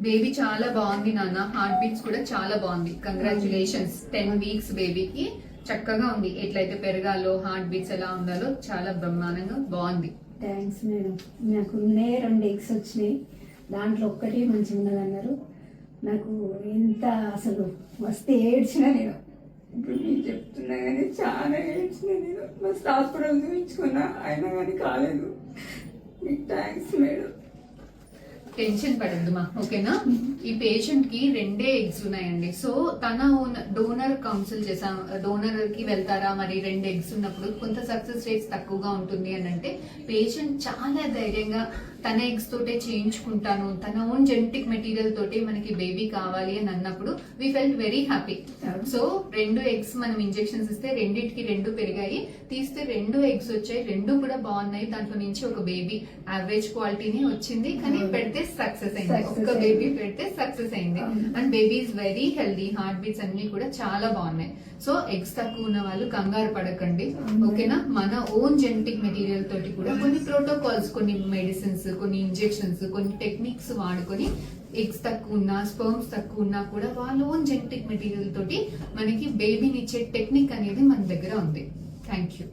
Baby చాలా బాగుంది నాన్న, హార్ట్ బీట్స్ కూడా చాలా బాగుంది. కంగ్రాచులేషన్స్. 10 వీక్స్ బేబీకి చక్కగా ఉంది. ఎట్లయితే పెరగాలో, హార్ట్ బీట్స్ ఎలా ఉండాలో చాలా బ్రహ్మాండంగా బాగుంది. Thanks madam. నాకు 2 ఎగ్స్ వచ్చినాయి, దాంట్లో ఒక్కటి మంచిగా ఉన్నదన్నారు. నాకు ఎంత అసలు వస్తే ఏడ్చిన నేను. ఇప్పుడు నేను చెప్తున్నా కానీ చాలా ఏడ్చిన నేను. మస్తు హాస్పిటల్ చూపించుకున్నా, అయినా కానీ కాలేదు. మీకు థ్యాంక్స్ మేడం. టెన్షన్ పడద్దు మా, ఓకేనా? ఈ పేషెంట్ కి 2 ఎగ్స్ ఉన్నాయండి. సో తన డోనర్ కౌన్సిల్ చేసాం, డోనర్ కి వెళ్తారా మరి 2 ఎగ్స్ ఉన్నప్పుడు కొంత సక్సెస్ రేట్స్ తక్కువగా ఉంటుంది అని అంటే, పేషెంట్ చాలా ధైర్యంగా తన ఎగ్స్ తోటే చేయించుకుంటాను, తన ఓన్ జెనెటిక్ మెటీరియల్ తోటే మనకి బేబీ కావాలి అని అన్నప్పుడు we felt very happy. So 2 eggs మనం ఇంజెక్షన్స్ ఇస్తే 2 పెరిగాయి, తీస్తే 2 ఎగ్స్ వచ్చాయి, 2 కూడా బాగున్నాయి. దాంట్లో నుంచి ఒక బేబీ యావరేజ్ క్వాలిటీని వచ్చింది, కానీ పెడితే సక్సెస్ అయింది. ఒక్క బేబీ పెడితే సక్సెస్ అయింది. And baby is very healthy, heart beats అన్ని కూడా చాలా బాగున్నాయి. సో ఎగ్స్ తక్కువ ఉన్న వాళ్ళు కంగారు పడకండి, ఓకేనా? మన ఓన్ జెనెటిక్ మెటీరియల్ తోటి కూడా కొన్ని ప్రోటోకాల్స్, కొన్ని మెడిసిన్స్, కొన్ని ఇంజెక్షన్స్, కొన్ని టెక్నిక్స్ వాడుకొని ఎగ్స్ తక్కువ ఉన్నా, స్పర్మ్స్ తక్కువ ఉన్నా కూడా వాళ్ళ ఓన్ జెనెటిక్ మెటీరియల్ తోటి మనకి బేబీని ఇచ్చే టెక్నిక్ అనేది మన దగ్గర ఉంది. Thank you.